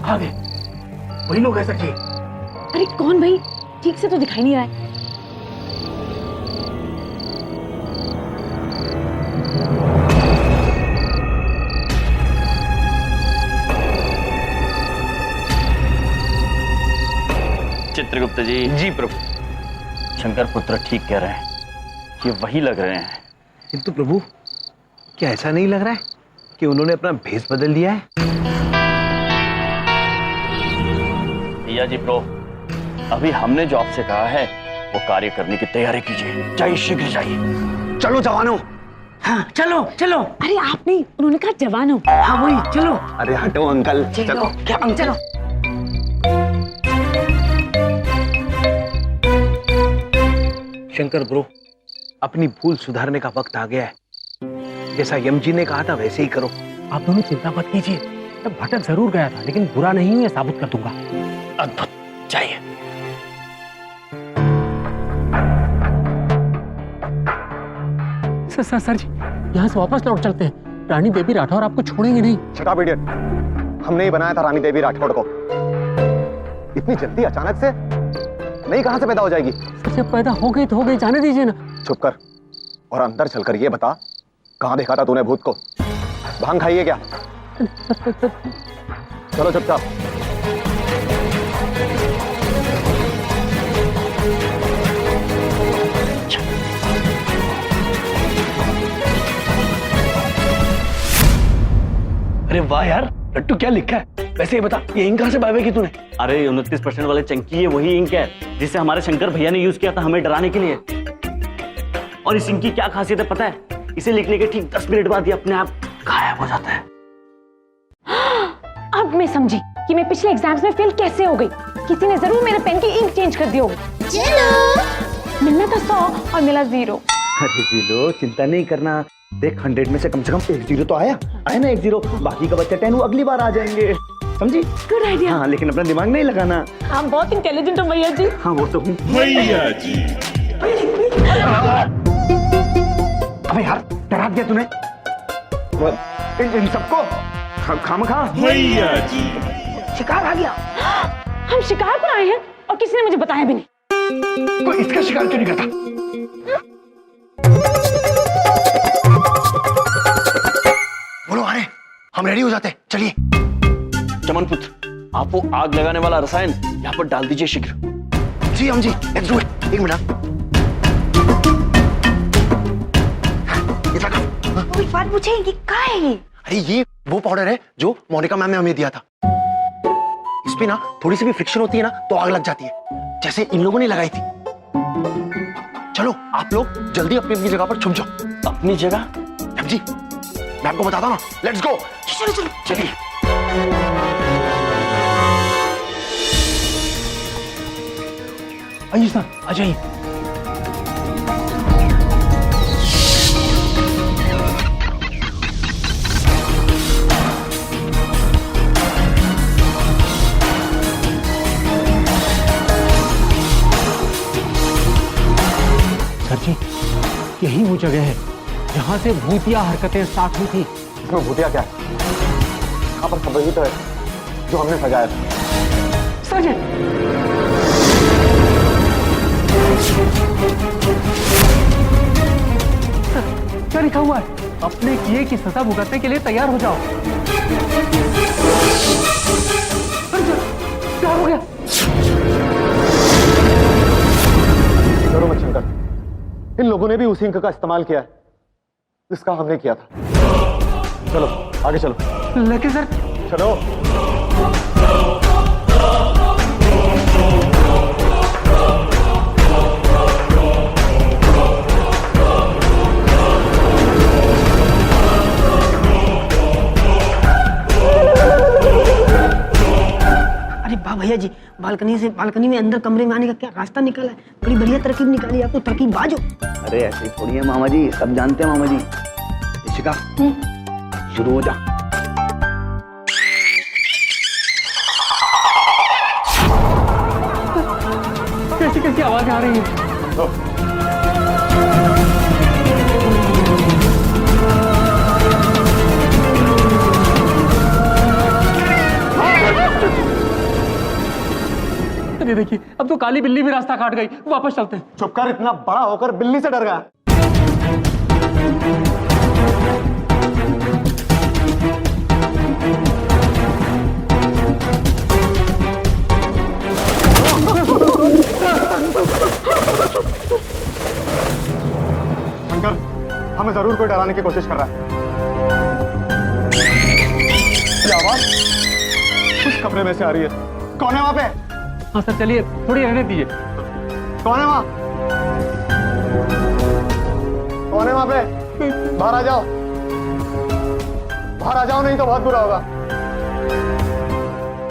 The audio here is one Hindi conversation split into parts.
भागे, वही लोग है सर जी। अरे कौन भाई, ठीक से तो दिखाई नहीं रहा है। चित्रगुप्त जी। जी प्रभु। शंकर पुत्र ठीक कह रहे हैं, ये वही लग रहे हैं। किंतु प्रभु, क्या ऐसा नहीं लग रहा है कि उन्होंने अपना भेष बदल दिया है? भैया जी प्रो, अभी हमने जो आपसे कहा है वो कार्य करने की तैयारी कीजिए। जाइए, शीघ्र जाइए। चलो जवानों। हाँ चलो चलो। अरे आप नहीं, उन्होंने कहा जवानों। हाँ वही, चलो। अरे हटो अंकल, चलो। क्या अंकल? चलो। शंकर ब्रो, अपनी भूल सुधारने का वक्त आ गया है। जैसा यम जी ने कहा था वैसे ही करो। आप दोनों चिंता मत कीजिए, तब भटक जरूर गया था लेकिन बुरा नहीं हुआ, साबित कर दूंगा। अद्भुत, चाहिए। सर जी, यहाँ से वापस लौट चलते हैं। रानी देवी राठौर आपको छोड़ेंगे नहीं। Shut up idiot. हमने ही बनाया था रानी देवी राठौड़ को। इतनी जल्दी अचानक से नहीं, कहां से पैदा हो जाएगी? सर जब पैदा हो गई तो हो गई, जाने दीजिए ना। चुप कर और अंदर चलकर ये बता, कहां देखा था तूने भूत को? भांग खाई है क्या? चलो चुपचाप। अरे वाह यार, लट्टू क्या लिखा है? वैसे ये बता, ये इंक कहां से बावे की तूने? अरे 29% वाले चंकी है, वही इंक है जिसे हमारे शंकर भैया ने यूज किया था हमें डराने के लिए। और इस इंक की क्या खासियत है पता है? इसे लिखने के ठीक 10 मिनट बाद ये अपने आप गायब हो जाता है। अब मैं समझी कि मैं पिछले एग्जाम्स में फेल कैसे हो गई। किसी ने जरूर मेरे पेन की इंक चेंज कर दी होगी। चलो, मिलना था 100 और मिला 0। अरे जीलो, चिंता नहीं करना। देख 100 में से कम 1 0 तो आया ना, 1 0। बाकी का बच्चा 10 वो अगली बार आ जाएंगे, समझी? Good idea. हाँ, लेकिन अपना दिमाग नहीं लगाना। आप बहुत इंटेलिजेंट हो भैया जी। हाँ वो तो हूँ भैया जी। अबे यार, डरा दिया तूने इन सबको। खामखा भैया जी। शिकार आ गया। हम शिकार पर आए हैं और किसी ने मुझे बताया भी नहीं। कोई इसका शिकार क्यों नहीं करता? बोलो, अरे हम रेडी हो जाते हैं, चलिए। चमन पुत्र, आप वो आग लगाने वाला रसायन यहाँ पर डाल दीजिए शीघ्र। जी हम जी, लेट्स डू इट। 1 मिनट। कोई बात पूछेगी, क्या है ये? अरे ये वो पाउडर है जो मोनिका मैम ने हमें दिया था। इस पे ना थोड़ी सी भी फ्रिक्शन होती है ना तो आग लग जाती है, जैसे इन लोगों ने लगाई थी। चलो आप लोग जल्दी अपनी अपनी जगह पर छुप जाओ। अपनी जगह? मैम जी, मैं आपको बताता हूं ना। Let's go. चलो चलो चलिए। आइए सर, आ जाइए। सर जी, यही वो जगह है जहां से भूतिया हरकतें स्टार्ट हुई थी। इसमें भूतिया क्या है? यहाँ पर सब वही तो है जो हमने सजाया था। सर जी, क्या लिखा हुआ है? अपने किए की सजा भुगतने के लिए तैयार हो जाओ। क्या हो गया? चलो मत शंकर, इन लोगों ने भी उसी इंक का इस्तेमाल किया है जिसका हमने किया था। चलो आगे चलो। लेकिन सर, चलो। अरे वाह भैया जी, बालकनी में अंदर कमरे में आने का क्या रास्ता निकाला है। बड़ी बढ़िया तरकीब निकाली आपको, तरकीब बाजो। अरे ऐसे ही थोड़ी है मामा जी, सब जानते हैं मामा जी। इशिका, शुरू हो जा। कैसी कैसी आवाज आ रही है? ये देखिए, अब तो काली बिल्ली भी रास्ता काट गई। वापस चलते हैं। चुप कर, इतना बड़ा होकर बिल्ली से डर गया। शंकर, हमें जरूर कोई डराने की कोशिश कर रहा है। ये आवाज उस कमरे में से आ रही है। कौन है वहां पे? हाँ सर, चलिए थोड़ी रहने दीजिए। कौन है वहां? कौन है वहां पे? बाहर आ जाओ, बाहर आ जाओ, नहीं तो बहुत बुरा होगा।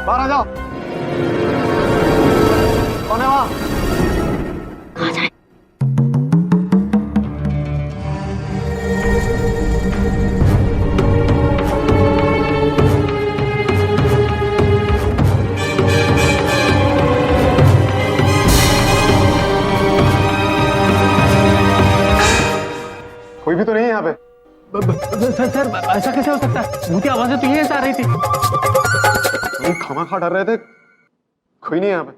बाहर आ जाओ। कौन है वहां? कोई भी तो नहीं है यहाँ पे। सर ऐसा कैसे हो सकता है? भूतिया आवाजें तो ये आ रही थी। हम खामा डर रहे थे, कोई नहीं है यहाँ पे।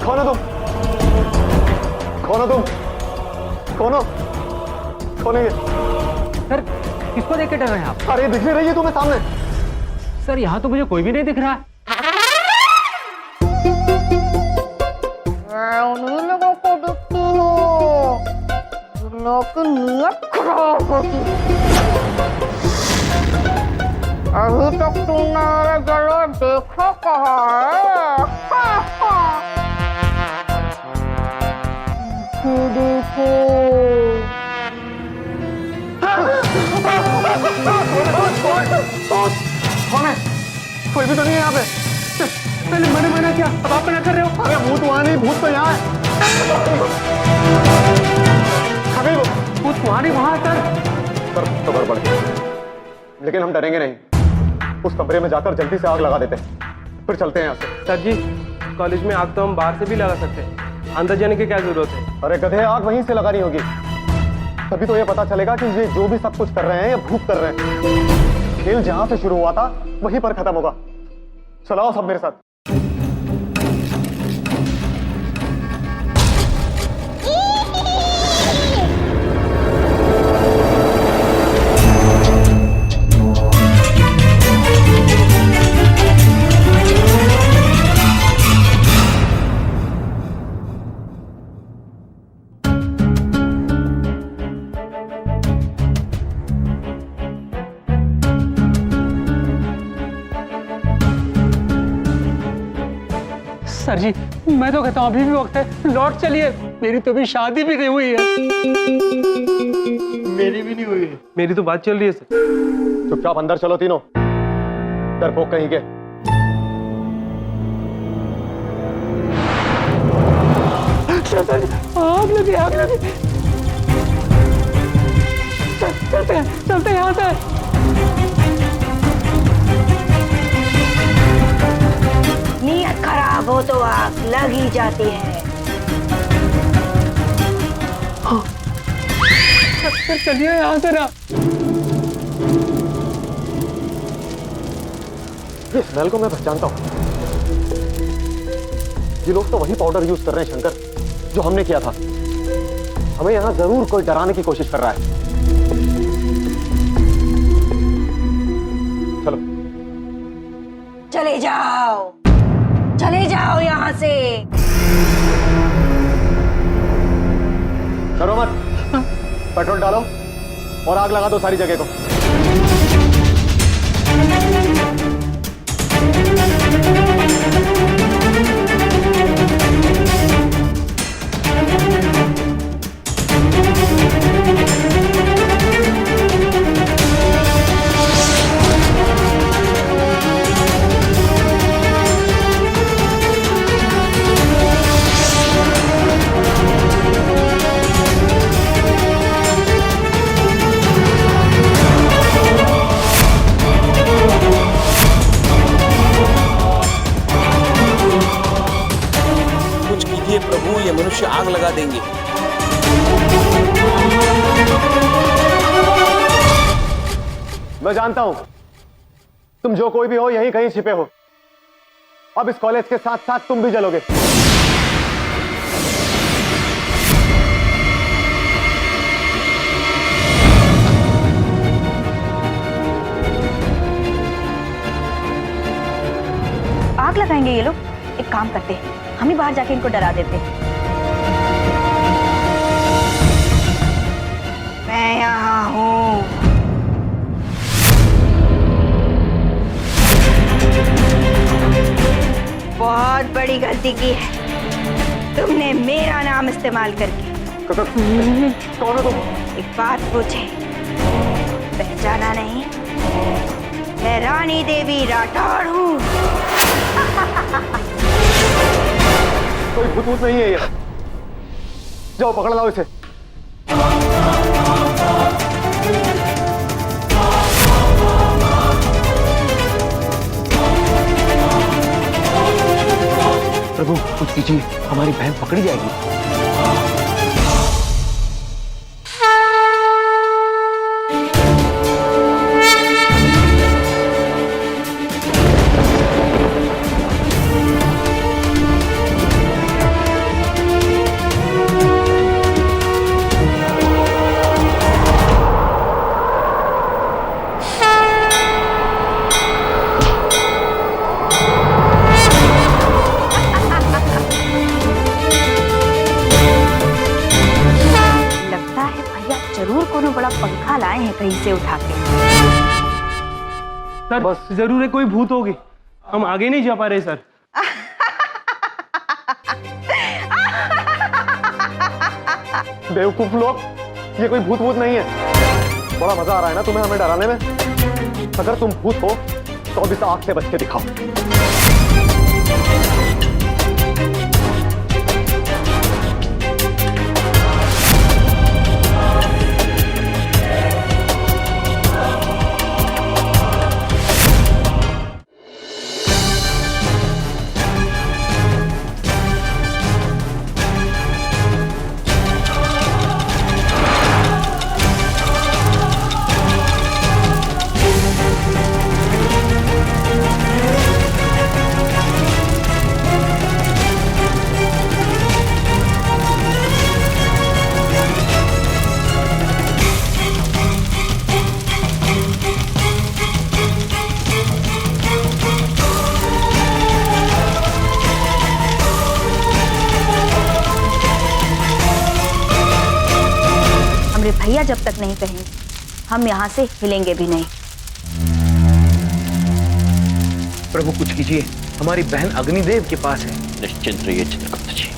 कौन हो तुम? कौन हो तुम? कौन हो? कौन है ये? सर किसको देख के डर रहे हैं आप? अरे दिख नहीं रही है तुम्हें सामने? सर यहाँ तो मुझे कोई भी नहीं दिख रहा है। मैं उन्हीं लोगों को देखती हूँ जिन लोगों की नीयत खराब होती है। अभी तक तुमने मेरे जलवा देखा कहाँ है? देखो कौन है? कोई भी तो नहीं है यहाँ पे। पहले मैंने मना किया, अब आप मना कर रहे हो। अरे भूत वहां नहीं, भूत तो यहाँ है। अभी भूत वहां नहीं, वहां सर तो गड़बड़ है, लेकिन हम डरेंगे नहीं। उस कमरे में जाकर जल्दी से आग लगा देते हैं, फिर चलते हैं यहाँ से। सर जी, कॉलेज में आग तो हम बाहर से भी लगा सकते हैं, अंदर जाने की क्या जरूरत है? अरे गधे, आग वहीं से लगानी होगी, तभी तो ये पता चलेगा कि ये जो भी सब कुछ कर रहे हैं ये भूत कर रहे हैं। खेल जहां से शुरू हुआ था वहीं पर खत्म होगा। चलाओ सब मेरे साथ। सर जी, मैं तो कहता हूँ अभी भी वक्त है, लौट चलिए। मेरी तो अभी शादी भी नहीं हुई है। मेरी भी नहीं हुई है। मेरी तो बात चल रही है सर। चुपचाप अंदर चलो तीनों, डरपोक कहीं के। आग लगी, आग लगी। चलते हैं यहाँ से। नीयत खराब हो तो आग लग ही जाती है। चलिए यहाँ से ना। ये स्मेल को मैं पहचानता हूँ। ये लोग तो वही पाउडर यूज कर रहे हैं शंकर, जो हमने किया था। हमें यहाँ जरूर कोई डराने की कोशिश कर रहा है। चलो चले जाओ यहाँ से। करो मत, पेट्रोल डालो और आग लगा दो सारी जगह को। प्रभु, ये मनुष्य आग लगा देंगे। मैं जानता हूं तुम जो कोई भी हो यहीं कहीं छिपे हो। अब इस कॉलेज के साथ साथ तुम भी जलोगे। आग लगाएंगे ये लोग। एक काम करते हैं, हम ही बाहर जाके इनको डरा देते हैं। मैं यहाँ हूँ। बहुत बड़ी गलती की है तुमने मेरा नाम इस्तेमाल करके। कौन हो तुम? एक बात पूछे, पहचाना नहीं? मैं रानी देवी राठौड़ हूँ। कोई भूत भूत नहीं है ये। जाओ पकड़ लाओ इसे। प्रभु कुछ कीजिए, हमारी बहन पकड़ी जाएगी। जरूर कोनो बड़ा पंखा लाए हैं कहीं से उठा के। सर बस जरूर है कोई भूत होगी, हम आगे नहीं जा पा रहे सर। बेवकूफ लोग, ये कोई भूत भूत नहीं है। बड़ा मजा आ रहा है ना तुम्हें हमें डराने में। अगर तुम भूत हो तो अब इस आग से बच के दिखाओ। भैया जब तक नहीं कहेंगे हम यहाँ से हिलेंगे भी नहीं। प्रभु कुछ कीजिए, हमारी बहन अग्निदेव के पास है। निश्चिंत रहिए चित्रगुप्त जी।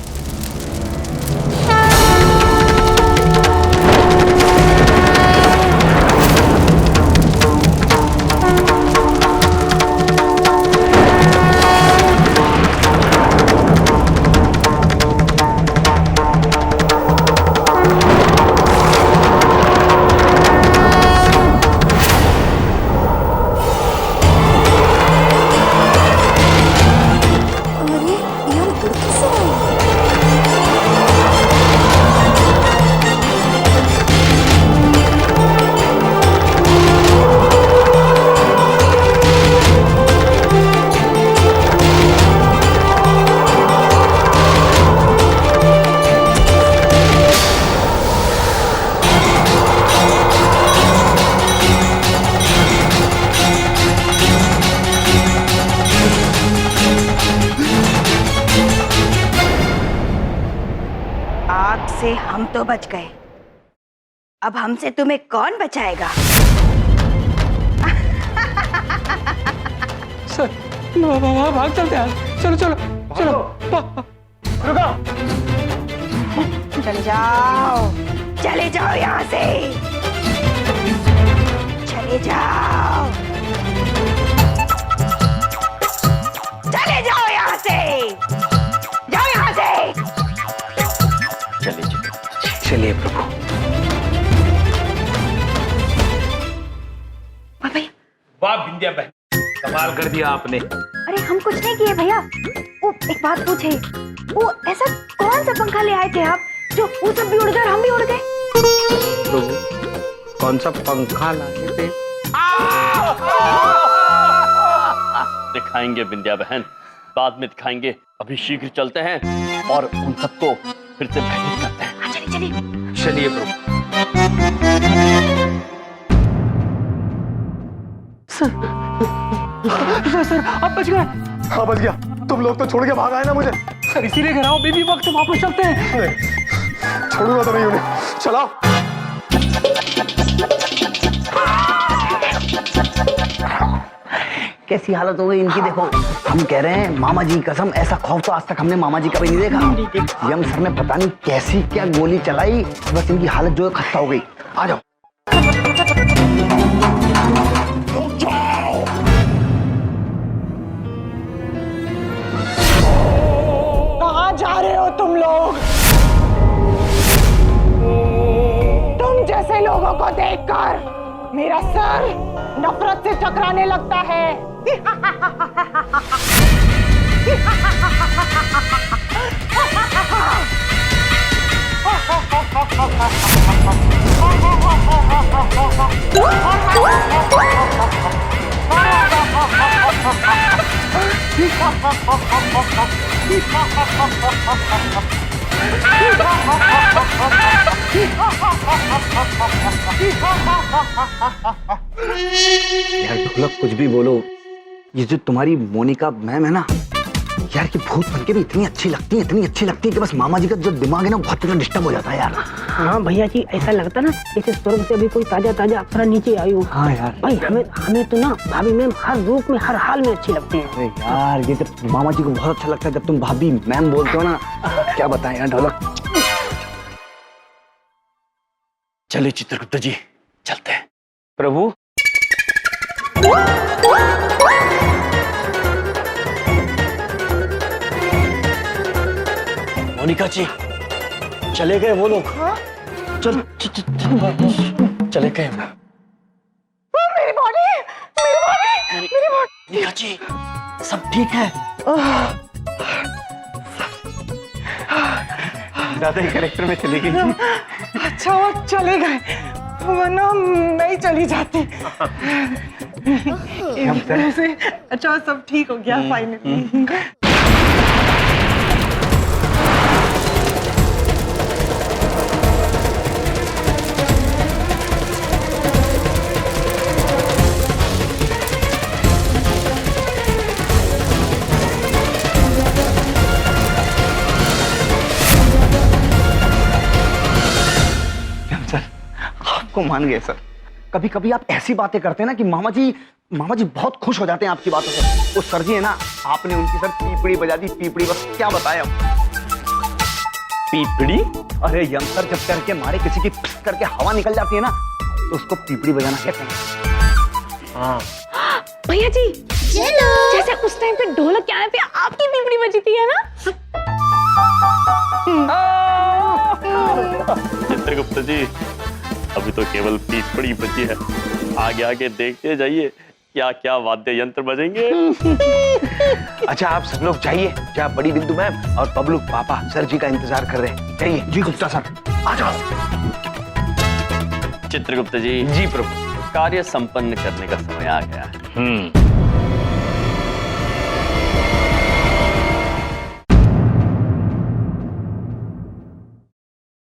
से हम तो बच गए, अब हमसे तुम्हें कौन बचाएगा? सर भाग चलते हैं। चलो चलो चलो। रुको। चले जाओ, चले जाओ यहाँ से, चले जाओ, चले जाओ यहाँ से, जाओ यहाँ से। चलिए प्रभु। भैया, वाह विंध्या बहन, कमाल कर दिया आपने। अरे हम कुछ नहीं किए भैया। वो एक बात पूछे, वो ऐसा कौन सा पंखा ले आए थे आप जो वो सब भी उड़ गए और हम भी उड़ गए। प्रभु कौन सा पंखा लाए थे? दिखाएंगे विंध्या बहन, बाद में दिखाएंगे। अभी शीघ्र चलते हैं और उन सबको फिर से भयभीत करते हैं। हाँ, चलिए चलिए। चलिए प्रभु। सर आप बच गए। हाँ बच गया। तुम लोग तो छोड़ के भाग आए ना मुझे। सर इसीलिए कह रहा हूँ, अभी भी वक्त है, वापस चलते हैं। नहीं, छोड़ूंगा तो नहीं उन्हें। चलाओ। कैसी हालत हो गई इनकी देखो। हम कह रहे हैं मामा जी कसम, ऐसा खौफ तो आज तक हमने मामा जी का भी नहीं देखा। यम सर ने पता नहीं कैसी क्या गोली चलाई, बस इनकी हालत जो है खस्ता हो गई। आ जाओ। कहाँ जा रहे हो तुम लोग? तुम जैसे लोगों को देखकर मेरा सर नफरत से टकराने लगता है। यार ढोलक कुछ भी बोलो, ये जो तुम्हारी मोनिका मैम है ना यार, की भूत बन के भी इतनी अच्छी लगती है, इतनी अच्छी लगती है कि बस मामा जी का जो दिमाग है ना बहुत ज्यादा डिस्टर्ब हो जाता है यार। हाँ भैया जी, ऐसा लगता ना जैसे स्वर्ग से अभी कोई ताजा ताजा अप्सरा नीचे आई हो। हाँ यार। भाई हमें तो ना भाभी मैम हर रूप में हर हाल में अच्छी लगती है। अरे यार ये जब मामा जी को बहुत अच्छा लगता है जब तुम भाभी मैम बोलते हो ना, क्या बताएं यार ढोलक। चलिए चित्रगुप्त जी, चलते हैं। प्रभु मोनिका जी, चले गए वो लोग। चल चले गए। मेरी बॉडी, मेरी बॉडी, मेरी बॉडी। मोनिका जी, सब ठीक है? ज्यादा ही करेक्टर में चली गई। अच्छा वो चले गए, वरना मैं ही चली जाती। अच्छा सब ठीक हो गया फाइनली। आपको मान गए सर। कभी कभी आप ऐसी बातें करते हैं ना कि मामा जी बहुत खुश हो जाते हैं आपकी बातों से। वो सर जी है ना, आपने उनकी सर पीपड़ी बजा दी, पीपड़ी, बस क्या बताएं अब। पीपड़ी? अरे यम सर जब करके मारे किसी की पिस करके हवा निकल जाती है ना, तो उसको पीपड़ी बजाना कहते हैं। हाँ। भैया जी, जैसे उस टाइम पे ढोलक के आने पे आपकी पीपड़ी बजी थी है ना? चित्रगुप्त जी, अभी तो केवल पीपड़ी बची है, आगे आगे देखते जाइए क्या क्या वाद्य यंत्र बजेंगे। अच्छा आप सब लोग जाइए, जहाँ बड़ी बिंदु मैम और बबलू पापा सर जी का इंतजार कर रहे हैं। जाइए। जी गुप्ता सर, आ जाओ। चित्रगुप्त जी, जी प्रभु। कार्य संपन्न करने का समय आ गया है।